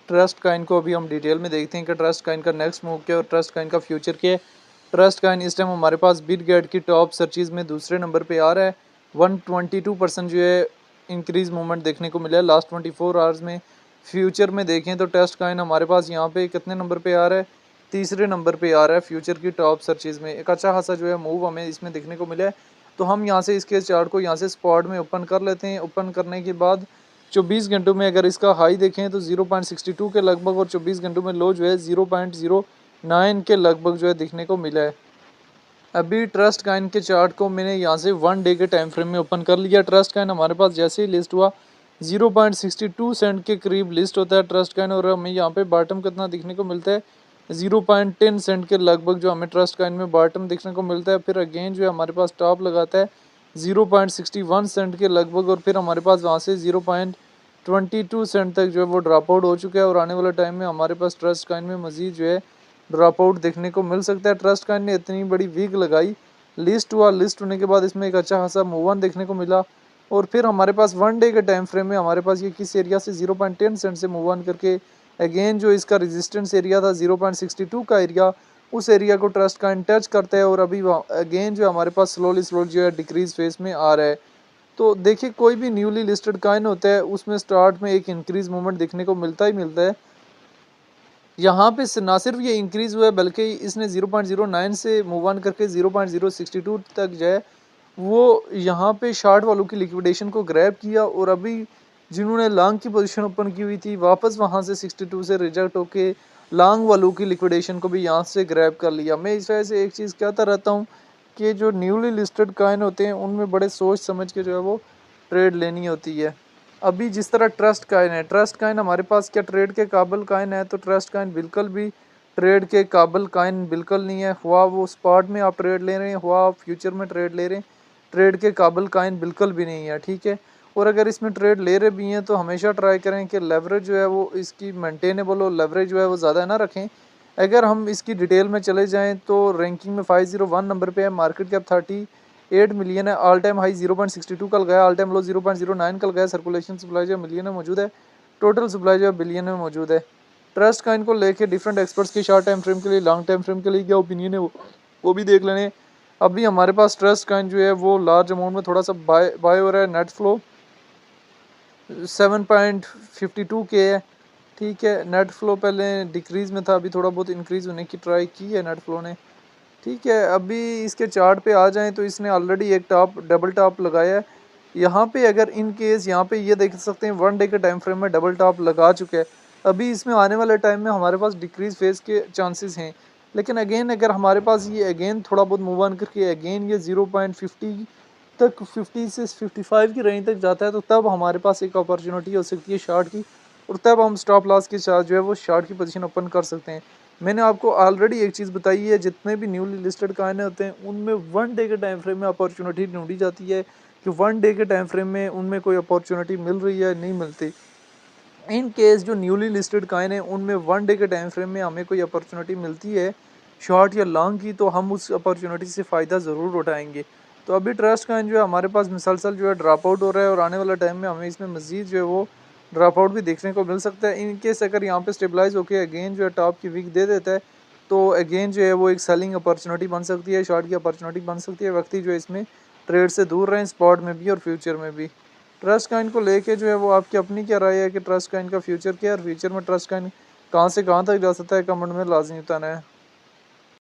Trust Kine को अभी हम डिटेल में देखते हैं कि ट्रस्ट काइन का नेक्स्ट मूव क्या है और ट्रस्ट काइन का फ्यूचर क्या है। ट्रस्ट काइन इस टाइम हमारे पास बिटगेट की टॉप सर्चेज में दूसरे नंबर पे आ रहा है। 122% जो है इंक्रीज मूवमेंट देखने को मिला है लास्ट 24 आवर्स में। फ्यूचर में देखें तो ट्रस्ट काइन हमारे पास यहाँ पे कितने नंबर पे आ रहा है, तीसरे नंबर पे आ रहा है फ्यूचर की टॉप सर्चेज में। एक अच्छा खासा जो है मूव हमें इसमें देखने को मिला है। तो हम यहाँ से इसके चार्ट को यहाँ से स्पॉट में ओपन कर लेते हैं। ओपन करने के बाद 24 घंटों में अगर इसका हाई देखें तो 0.62 के लगभग और 24 घंटों में लो जो है 0.09 के लगभग जो है देखने को मिला है। अभी ट्रस्ट काइन के चार्ट को मैंने यहाँ से 1 डे के टाइम फ्रेम में ओपन कर लिया। ट्रस्ट काइन हमारे पास जैसे ही लिस्ट हुआ 0.62 सेंट के करीब लिस्ट होता है ट्रस्ट काइन, और हमें यहाँ पे बॉटम कितना देखने को मिलता है 0.10 सेंट के लगभग जो हमें ट्रस्ट काइन में बॉटम देखने को मिलता है। फिर अगेन जो है हमारे पास टॉप लगाता है 0.61 सेंट के लगभग, और फिर हमारे पास वहाँ से 0.22 सेंट तक जो है वो ड्रॉप आउट हो चुका है। और आने वाले टाइम में हमारे पास ट्रस्ट काइन में मजीद जो है ड्रॉप आउट देखने को मिल सकता है। ट्रस्ट काइन ने इतनी बड़ी वीक लगाई, लिस्ट हुआ, लिस्ट होने के बाद इसमें एक अच्छा खासा मूव ऑन देखने को मिला, और फिर हमारे पास 1 डे के टाइम फ्रेम में हमारे पास ये किस एरिया से 0.10 सेंट से मूव ऑन करके अगेन जो इसका रेजिस्टेंस एरिया था 0.62 का एरिया, उस एरिया को ट्रस्ट काइन टच करता है, और अभी अगेन जो हमारे पास स्लोली जो है डिक्रीज फेस में आ रहा है। तो देखिए कोई भी न्यूली लिस्टेड काइन होता है उसमें स्टार्ट में एक इंक्रीज मूवमेंट देखने को मिलता ही मिलता है। यहाँ पे ना सिर्फ ये इंक्रीज़ हुआ है बल्कि इसने 0.09 से मूव ऑन करके 0.062 तक जो है वो यहाँ पे शार्ट वालों की लिक्विडेशन को ग्रैब किया, और अभी जिन्होंने लॉन्ग की पोजीशन ओपन की हुई थी वापस वहाँ से 62 से रिजेक्ट होके लॉन्ग वालों की लिक्विडेशन को भी यहाँ से ग्रैब कर लिया। मैं इस वजह से एक चीज़ कहता रहता हूँ कि जो न्यूली लिस्टेड कॉइन होते हैं उनमें बड़े सोच समझ के जो है वो ट्रेड लेनी होती है। अभी जिस तरह ट्रस्ट काइन है, ट्रस्ट काइन हमारे पास क्या ट्रेड के काबिल काइन है? तो ट्रस्ट काइन बिल्कुल भी ट्रेड के काबिल काइन बिल्कुल नहीं है। हुआ वो स्पॉट में आप ट्रेड ले रहे हैं, हुआ आप फ्यूचर में ट्रेड ले रहे हैं, ट्रेड के काबिल काइन बिल्कुल भी नहीं है, ठीक है। और अगर इसमें ट्रेड ले रहे भी हैं तो हमेशा ट्राई करें कि लेवरेज जो है वो इसकी मेंटेनेबल हो, लेवरेज जो है वो ज़्यादा ना रखें। अगर हम इसकी डिटेल में चले जाएँ तो रैंकिंग में 501 नंबर पे है, मार्केट कैप 38 मिलियन है, ऑल टाइम हाई 0.62 कल गया, ऑल टाइम लो 0.09 कल गया। सर्कुलेशन सप्लाई जो मिलियन में मौजूद है, टोटल सप्लाई जो बिलियन में मौजूद है। ट्रस्ट काइन को लेके डिफरेंट एक्सपर्ट्स के शॉर्ट टाइम फ्रेम के लिए, लॉन्ग टाइम फ्रेम के लिए क्या ओपिनियन है वो भी देख लेने। अभी हमारे पास ट्रस्ट काइन जो है वो लार्ज अमाउंट में थोड़ा सा बाय हो रहा है। नेट फ्लो 7.52 के है, ठीक है। नेट फ्लो पहले डिक्रीज़ में था, अभी थोड़ा बहुत इंक्रीज़ होने की ट्राई की है नेट फ्लो ने, ठीक है। अभी इसके चार्ट पे आ जाएं तो इसने ऑलरेडी एक टॉप डबल टॉप लगाया है यहाँ पे। अगर इन केस यहाँ पे ये देख सकते हैं 1 डे के टाइम फ्रेम में डबल टॉप लगा चुके हैं। अभी इसमें आने वाले टाइम में हमारे पास डिक्रीज फेस के चांसेस हैं, लेकिन अगेन अगर हमारे पास ये अगेन थोड़ा बहुत मूव ऑन करके अगेन ये 0.50 तक 50 से 55 की रेंज तक जाता है तो तब हमारे पास एक अपॉर्चुनिटी हो सकती है शॉर्ट की, और तब हम स्टॉप लॉस के साथ जो है वो शॉर्ट की पोजीशन ओपन कर सकते हैं। मैंने आपको ऑलरेडी एक चीज़ बताई है, जितने भी न्यूली लिस्टेड कॉइन होते हैं उनमें 1 डे के टाइम फ्रेम में अपॉर्चुनिटी ढूंढी जाती है कि 1 डे के टाइम फ्रेम में उनमें कोई अपॉर्चुनिटी मिल रही है नहीं मिलती। इन केस जो न्यूली लिस्टेड कॉइन है उनमें 1 डे के टाइम फ्रेम में हमें कोई अपॉर्चुनिटी मिलती है शॉर्ट या लॉन्ग की, तो हम उस अपॉर्चुनिटी से फ़ायदा ज़रूर उठाएंगे। तो अभी ट्रस्ट कॉइन जो है हमारे पास मिसलसल जो है ड्रॉप आउट हो रहा है, और आने वाला टाइम में हमें इसमें मज़ीद जो है वो ड्रॉप आउट भी देखने को मिल सकता है। इन केस अगर यहाँ पे स्टेबलाइज होकर अगेन जो है टॉप की वीक दे देता है तो अगेन जो है वो एक सेलिंग अपॉर्चुनिटी बन सकती है, शॉर्ट की अपॉर्चुनिटी बन सकती है। वक्ती जो है इसमें ट्रेड से दूर रहें, स्पॉट में भी और फ्यूचर में भी। ट्रस्ट कॉइन को लेके जो है वो आपकी अपनी क्या राय है कि ट्रस्ट कॉइन का फ्यूचर क्या है, और फ्यूचर में ट्रस्ट कॉइन कहाँ से कहाँ तक जा सकता है, कमेंट में लाजमी बताना है।